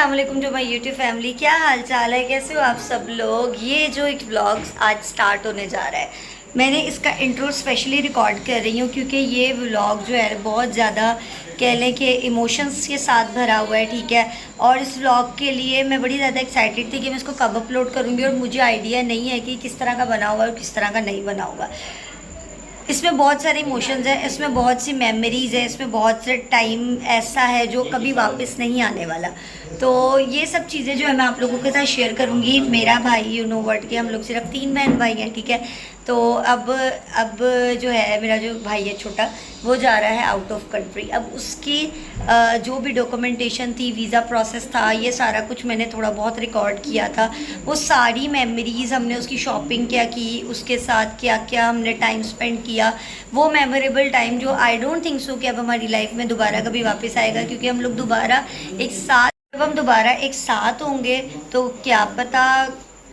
अस्सलाम वालेकुम to my YouTube family. क्या हाल चाल है, कैसे हो आप सब लोग। ये जो एक व्लॉग आज स्टार्ट होने जा रहा है, मैंने इसका इंट्रो स्पेशली रिकॉर्ड कर रही हूँ क्योंकि ये व्लॉग जो है बहुत ज़्यादा कह लें कि इमोशंस के साथ भरा हुआ है, ठीक है। और इस व्लॉग के लिए मैं बड़ी ज़्यादा एक्साइटेड थी कि मैं इसको कब अपलोड करूँगी, और मुझे आइडिया नहीं है कि किस तरह का बना हुआ है और किस तरह का नहीं बना हुआ। इसमें बहुत सारे इमोशंस हैं, इसमें बहुत सी मेमोरीज़ है, इसमें बहुत से टाइम ऐसा है जो कभी वापस नहीं आने वाला। तो ये सब चीज़ें जो है मैं आप लोगों के साथ शेयर करूँगी। मेरा भाई यू नो व्हाट के हम लोग सिर्फ 3 बहन भाई हैं, ठीक है। तो अब जो है मेरा जो भाई है छोटा, वो जा रहा है आउट ऑफ कंट्री। अब उसकी जो भी डॉक्यूमेंटेशन थी, वीज़ा प्रोसेस था, ये सारा कुछ मैंने थोड़ा बहुत रिकॉर्ड किया था। वो सारी मेमोरीज़, हमने उसकी शॉपिंग क्या की, उसके साथ क्या क्या हमने टाइम स्पेंड किया, वो मेमोरेबल टाइम जो आई डोंट थिंक सो कि अब हमारी लाइफ में दोबारा कभी वापस आएगा, क्योंकि हम लोग दोबारा एक साथ जब हम दोबारा एक साथ होंगे तो क्या पता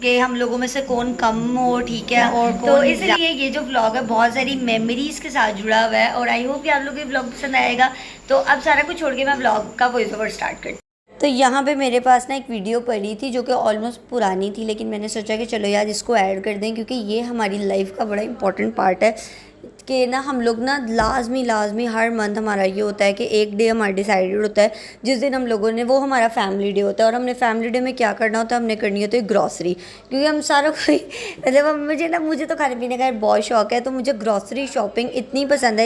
कि हम लोगों में से कौन कम हो, ठीक है। और तो इसलिए ये जो व्लॉग है बहुत सारी मेमोरीज के साथ जुड़ा हुआ है, और आई होप कि आप लोगों को व्लॉग पसंद आएगा। तो अब सारा कुछ छोड़ के मैं व्लॉग का वॉइस ओवर स्टार्ट करती हूँ। तो यहाँ पे मेरे पास ना एक वीडियो पड़ी थी जो कि ऑलमोस्ट पुरानी थी, लेकिन मैंने सोचा कि चलो यार इसको ऐड कर दें, क्योंकि ये हमारी लाइफ का बड़ा इंपॉर्टेंट पार्ट है कि ना हम लोग ना लाजमी हर मंथ हमारा ये होता है कि एक डे हमारा डिसाइडेड होता है जिस दिन हम लोगों ने, वो हमारा फैमिली डे होता है। और हमने फैमिली डे में क्या करना होता है, हमने करनी होती है ग्रॉसरी, क्योंकि हम सारा कोई मतलब मुझे तो खाने पीने का बहुत शौक है, तो मुझे ग्रॉसरी शॉपिंग इतनी पसंद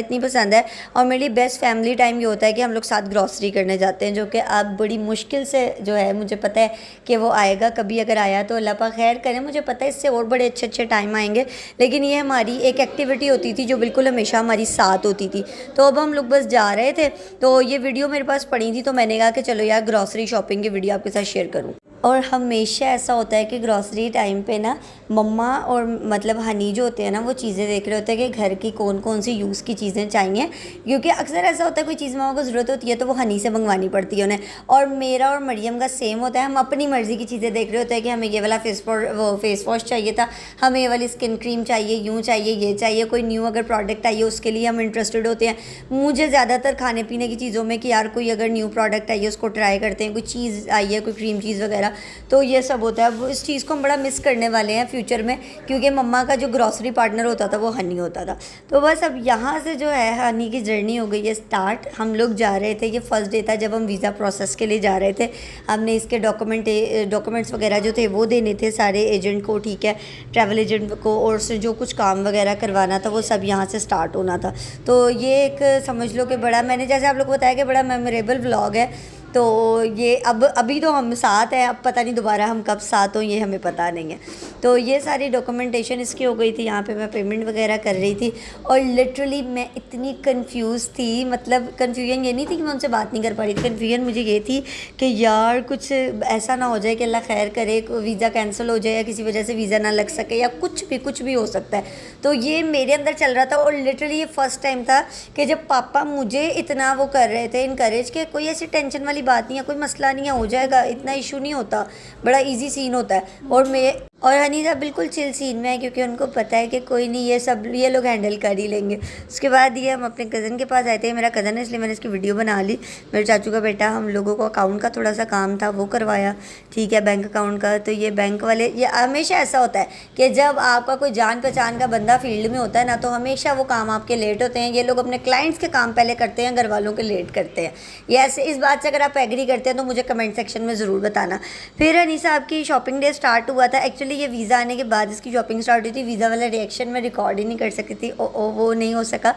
है। और मेरे लिए बेस्ट फैमिली टाइम ये होता है कि हम लोग साथ ग्रॉसरी करने जाते हैं, जो कि अब बड़ी मुश्किल से जो है मुझे पता है कि वो आएगा। कभी अगर आया तो अल्लाह पाक खैर करे, मुझे पता है इससे और बड़े अच्छे टाइम आएंगे, लेकिन ये हमारी एक एक्टिविटी होती थी जो बिल्कुल हमेशा हमारी साथ होती थी। तो अब हम लोग बस जा रहे थे, तो ये वीडियो मेरे पास पड़ी थी, तो मैंने कहा कि चलो यार ग्रॉसरी शॉपिंग की वीडियो आपके साथ शेयर करूँ। और हमेशा ऐसा होता है कि ग्रॉसरी टाइम पे ना मम्मा और मतलब हनी जो होते हैं ना, वो चीज़ें देख रहे होते हैं कि घर की कौन कौन सी यूज़ की चीज़ें चाहिए, क्योंकि अक्सर ऐसा होता है कोई चीज़ मम्मा को ज़रूरत होती है तो वो हनी से मंगवानी पड़ती है उन्हें। और मेरा और मरियम का सेम होता है, हम अपनी मर्ज़ी की चीज़ें देख रहे होते हैं कि हमें ये वाला फेस वॉश चाहिए था, हमें ये वाली स्किन क्रीम चाहिए, यूँ चाहिए, ये चाहिए, कोई न्यू अगर प्रोडक्ट आई है उसके लिए हम इंटरेस्टेड होते हैं। मुझे ज़्यादातर खाने पीने की चीज़ों में कि यार कोई अगर न्यू प्रोडक्ट आई है उसको ट्राई करते हैं, कोई चीज़ आई है, कोई क्रीम चीज़ वगैरह, तो ये सब होता है। वो इस चीज़ को हम बड़ा मिस करने वाले हैं फ्यूचर में, क्योंकि मम्मा का जो ग्रॉसरी पार्टनर होता था वो हनी होता था। तो बस अब यहाँ से जो है हनी की जर्नी हो गई है स्टार्ट। हम लोग जा रहे थे, ये फर्स्ट डे था जब हम वीज़ा प्रोसेस के लिए जा रहे थे। हमने इसके डॉक्यूमेंट्स वगैरह जो थे वो देने थे सारे एजेंट को, ठीक है, ट्रैवल एजेंट को, और उससे जो कुछ काम वगैरह करवाना था वो सब यहाँ से स्टार्ट होना था। तो ये एक समझ लो कि बड़ा, मैंने जैसे आप लोग को बताया कि बड़ा मेमोरेबल व्लॉग है। तो ये अब अभी तो हम साथ हैं, अब पता नहीं दोबारा हम कब साथ हों, ये हमें पता नहीं है। तो ये सारी डॉक्यूमेंटेशन इसकी हो गई थी, यहाँ पे मैं पेमेंट वगैरह कर रही थी, और लिटरली मैं इतनी कंफ्यूज थी, मतलब कन्फ्यूजन ये नहीं थी कि मैं उनसे बात नहीं कर पा रही थी, कन्फ्यूजन मुझे ये थी कि यार कुछ ऐसा ना हो जाए कि अल्लाह खैर करे वीज़ा कैंसिल हो जाए या किसी वजह से वीज़ा ना लग सके, या कुछ भी हो सकता है। तो ये मेरे अंदर चल रहा था, और लिटरली ये फर्स्ट टाइम था कि जब पापा मुझे इतना वो कर रहे थे इनकरेज, कि कोई ऐसी टेंशन वाली बात नहीं है, कोई मसला नहीं है, हो जाएगा, इतना इशू नहीं होता, बड़ा इजी सीन होता है। और हनी साहब बिल्कुल चिल सीन में है, क्योंकि उनको पता है कि कोई नहीं, ये लोग हैंडल कर ही लेंगे। उसके बाद ये हम अपने कज़न के पास आए थे, मेरा कज़न है इसलिए मैंने इसकी वीडियो बना ली। मेरे चाचू का बेटा, हम लोगों को अकाउंट का थोड़ा सा काम था वो करवाया, ठीक है, बैंक अकाउंट का। तो ये बैंक वाले, ये हमेशा ऐसा होता है कि जब आपका कोई जान पहचान का बंदा फील्ड में होता है ना, तो हमेशा वो काम आपके लेट होते हैं। ये लोग अपने क्लाइंट्स के काम पहले करते हैं, घर वालों के लेट करते हैं। ये ऐसे, इस बात से अगर आप एग्री करते हैं तो मुझे कमेंट सेक्शन में ज़रूर बताना। फिर हनी साहब की शॉपिंग डे स्टार्ट हुआ था। एक्चुअली ये वीज़ा आने के बाद इसकी शॉपिंग स्टार्ट हुई थी। वीज़ा वाला रिएक्शन में रिकॉर्ड ही नहीं कर सकी थी, वो नहीं हो सका।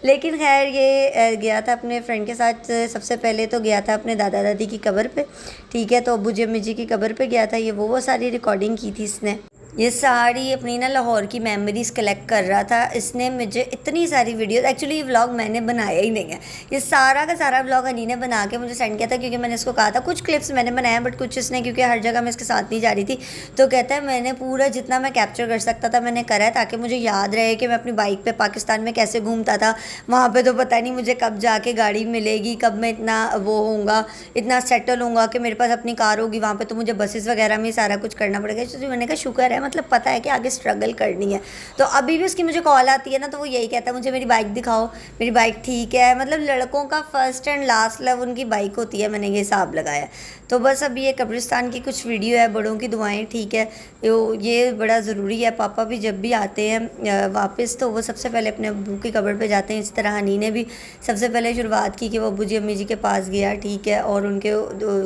लेकिन खैर ये गया था अपने फ्रेंड के साथ। सबसे पहले तो गया था अपने दादा दादी की कब्र पे, ठीक है, तो अब्बू जी अम्मी जी की कब्र पे गया था। ये वो सारी रिकॉर्डिंग की थी इसने। ये सारी अपनी ना लाहौर की मेमोरीज़ कलेक्ट कर रहा था इसने। मुझे इतनी सारी वीडियोस, एक्चुअली ये व्लॉग मैंने बनाया ही नहीं है, ये सारा का सारा व्लॉग हनी ने बना के मुझे सेंड किया था, क्योंकि मैंने इसको कहा था कुछ क्लिप्स मैंने बनाया, बट कुछ इसने, क्योंकि हर जगह मैं इसके साथ नहीं जा रही थी, तो कहता है मैंने पूरा जितना मैं कैप्चर कर सकता था मैंने करा है, ताकि मुझे याद रहे कि मैं अपनी बाइक पर पाकिस्तान में कैसे घूमता था। वहाँ पर तो पता नहीं मुझे कब जाके गाड़ी मिलेगी, कब मैं इतना वो होऊंगा, इतना सेटल होऊंगा कि मेरे पास अपनी कार होगी। वहाँ पर तो मुझे बसेस वगैरह में सारा कुछ करना पड़ेगा। तो मैंने कहा शुक्र है है, मतलब पता है कि आगे स्ट्रगल करनी है। तो अभी भी उसकी मुझे कॉल आती है ना, तो वो यही कहता है मुझे मेरी बाइक दिखाओ, मेरी बाइक ठीक है। मतलब लड़कों का फर्स्ट एंड लास्ट लव उनकी बाइक होती है, मैंने ये हिसाब लगाया। तो बस अभी ये कब्रिस्तान की कुछ वीडियो है, बड़ों की दुआएं, ठीक है, ये बड़ा ज़रूरी है। पापा भी जब भी आते हैं वापस, तो वो सबसे पहले अपने अब्बू की कब्र पे जाते हैं। इस तरह हनी ने भी सबसे पहले शुरुआत की कि वो अब्बू जी अम्मी जी के पास गया, ठीक है, और उनके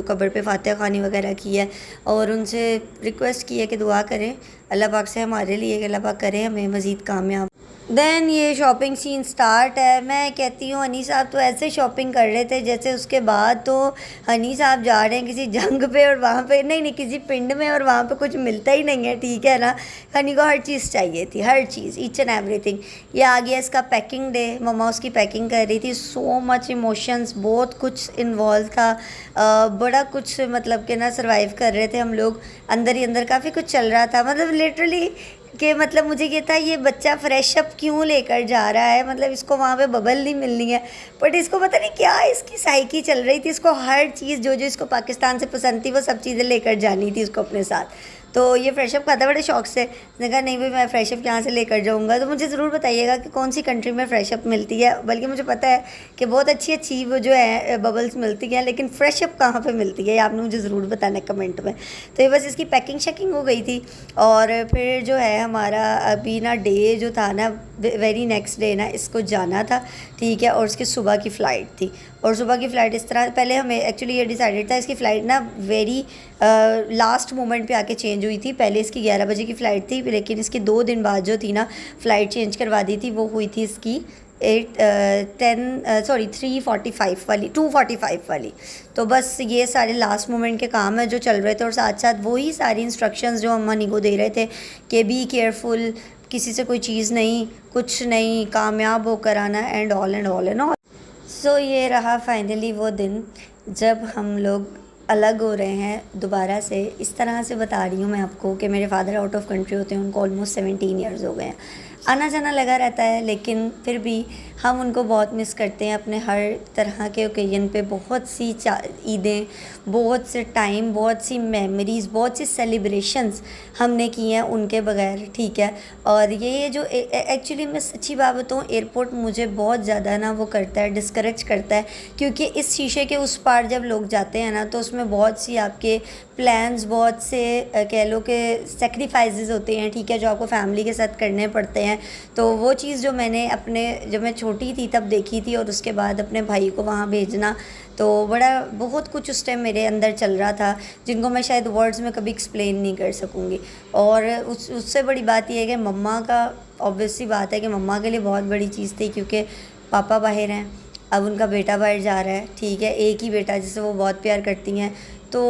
कब्र पे फातिहा खानी वगैरह की है और उनसे रिक्वेस्ट की है कि दुआ करें अल्लाह पाक से हमारे लिए कि अल्लाह पाक करें हमें मज़ीद कामयाब। देन ये शॉपिंग सीन स्टार्ट है। मैं कहती हूँ हनी साहब तो ऐसे शॉपिंग कर रहे थे जैसे उसके बाद तो हनी साहब जा रहे हैं किसी जंग पे और वहाँ पे नहीं किसी पिंड में, और वहाँ पे कुछ मिलता ही नहीं है, ठीक है ना। हनी को हर चीज़ चाहिए थी, हर चीज़, ईच एंड एवरीथिंग। ये आ गया इसका पैकिंग डे, मम्मा उसकी पैकिंग कर रही थी। सो मच इमोशंस, बहुत कुछ इन्वॉल्व था, बड़ा कुछ मतलब कि ना सर्वाइव कर रहे थे हम लोग, अंदर ही अंदर काफ़ी कुछ चल रहा था। मतलब लिटरली कि मतलब मुझे ये था ये बच्चा फ्रेश अप क्यों लेकर जा रहा है, मतलब इसको वहाँ पे बबल नहीं मिलनी है, बट इसको पता नहीं क्या इसकी साइकी चल रही थी, इसको हर चीज़ जो जो इसको पाकिस्तान से पसंद थी वो सब चीज़ें लेकर जानी थी उसको अपने साथ। तो ये फ्रेशअप खाता बड़े शौक से, उसने कहा नहीं भाई मैं फ्रेशअप यहाँ से लेकर जाऊँगा। तो मुझे ज़रूर बताइएगा कि कौन सी कंट्री में फ़्रेशअप मिलती है, बल्कि मुझे पता है कि बहुत अच्छी अच्छी वो जो है बबल्स मिलती हैं, लेकिन फ्रेशअप कहाँ पे मिलती है आपने मुझे ज़रूर बताना है कमेंट में। तो ये बस इसकी पैकिंग शैकिंग हो गई थी, और फिर जो है हमारा अभी ना डे जो था ना, वेरी नेक्स्ट डे ना इसको जाना था, ठीक है, और उसकी सुबह की फ़्लाइट थी। और सुबह की फ़्लाइट इस तरह, पहले हमें एक्चुअली ये डिसाइडेड था इसकी फ़्लाइट ना वेरी लास्ट मोमेंट पे आके चेंज हुई थी। पहले इसकी 11 बजे की फ़्लाइट थी, लेकिन इसकी 2 दिन बाद जो थी ना फ़्लाइट चेंज करवा दी थी, वो हुई थी इसकी 3:45 वाली, 2:45 वाली। तो बस ये सारे लास्ट मोमेंट के काम है जो चल रहे थे, और साथ साथ वही सारी इंस्ट्रक्शंस जो हम हनी को दे रहे थे कि बी केयरफुल, किसी से कोई चीज़ नहीं, कुछ नहीं, कामयाब होकर आना, एंड ऑल एंड ऑल। सो ये रहा फाइनली वो दिन जब हम लोग अलग हो रहे हैं दोबारा से। इस तरह से बता रही हूँ मैं आपको कि मेरे फादर आउट ऑफ कंट्री होते हैं, उनको ऑलमोस्ट 17 ईयर्स हो गए हैं, आना जाना लगा रहता है, लेकिन फिर भी हम उनको बहुत मिस करते हैं। अपने हर तरह के ओकेजन पे बहुत सी ईदें, बहुत से टाइम, बहुत सी मेमोरीज़, बहुत सी सेलिब्रेशंस हमने की हैं उनके बगैर, ठीक है। और ये जो एक्चुअली मैं सच्ची बात बताऊँ, एयरपोर्ट मुझे बहुत ज़्यादा ना वो करता है, डिस्करेज करता है, क्योंकि इस शीशे के उस पार जब लोग जाते हैं ना, तो उसमें बहुत सी आपके प्लान्स, बहुत से कह लो कि सेक्रीफाइसेस होते हैं, ठीक है, जो आपको फैमिली के साथ करने पड़ते हैं। तो वो चीज़ जो मैंने अपने, जब मैं छोटी थी तब देखी थी, और उसके बाद अपने भाई को वहाँ भेजना, तो बड़ा बहुत कुछ उस टाइम मेरे अंदर चल रहा था जिनको मैं शायद वर्ड्स में कभी एक्सप्लेन नहीं कर सकूँगी। और उससे बड़ी बात यह है कि मम्मा का, ऑब्वियसली बात है कि मम्मा के लिए बहुत बड़ी चीज़ थी, क्योंकि पापा बाहर हैं, अब उनका बेटा बाहर जा रहा है, ठीक है, एक ही बेटा जिसे वो बहुत प्यार करती हैं। तो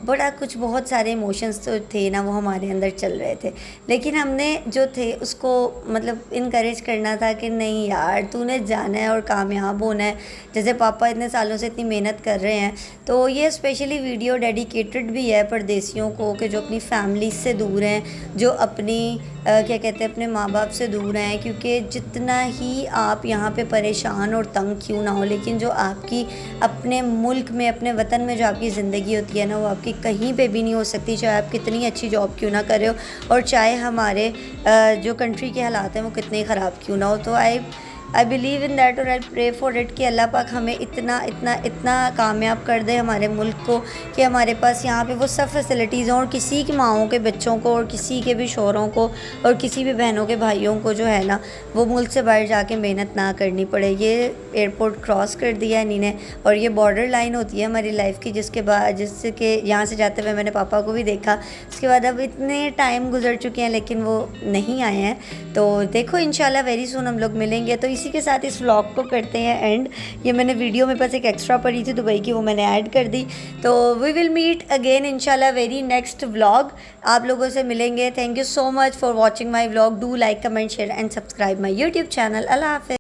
बड़ा कुछ, बहुत सारे इमोशंस तो थे ना वो हमारे अंदर चल रहे थे, लेकिन हमने जो थे उसको मतलब इनकरेज करना था कि नहीं यार तूने जाना है और कामयाब होना है, जैसे पापा इतने सालों से इतनी मेहनत कर रहे हैं। तो ये स्पेशली वीडियो डेडिकेटेड भी है परदेसियों को, कि जो अपनी फैमिली से दूर हैं, जो अपनी क्या कहते हैं अपने माँ बाप से दूर हैं, क्योंकि जितना ही आप यहाँ पे परेशान और तंग क्यों ना हो, लेकिन जो आपकी अपने मुल्क में, अपने वतन में जो आपकी ज़िंदगी होती है ना, वो आपकी कहीं पे भी नहीं हो सकती, चाहे आप कितनी अच्छी जॉब क्यों ना कर रहे हो, और चाहे हमारे जो कंट्री के हालात हैं वो कितने ख़राब क्यों ना हो। तो आई बिलीव इन दैट, और आई प्रे फॉर इट कि अल्लाह पाक हमें इतना इतना इतना कामयाब कर दे हमारे मुल्क को, कि हमारे पास यहाँ पे वो सब फैसिलिटीज़ हों, और किसी की माओं के बच्चों को, और किसी के भी शोहरों को, और किसी भी बहनों के भाइयों को जो है ना, वो मुल्क से बाहर जाके मेहनत ना करनी पड़े। ये एयरपोर्ट क्रॉस कर दिया है इन्हीं, और ये बॉर्डर लाइन होती है हमारी लाइफ की, जिसके बाद जिससे कि यहाँ से जाते हुए मैंने पापा को भी देखा। उसके बाद अब इतने टाइम गुजर चुके हैं, लेकिन वो नहीं आए हैं। तो देखो इंशाल्लाह वेरी सून हम लोग मिलेंगे। तो इसी के साथ इस व्लॉग को करते हैं एंड। ये मैंने वीडियो में बस एक एक्स्ट्रा पड़ी थी दुबई की, वो मैंने ऐड कर दी। तो वी विल मीट अगेन इंशाल्लाह वेरी नेक्स्ट व्लॉग, आप लोगों से मिलेंगे। Thank you so much for watching my vlog. Do like, comment, share and subscribe my YouTube channel. अल्लाह हाफ़िज़।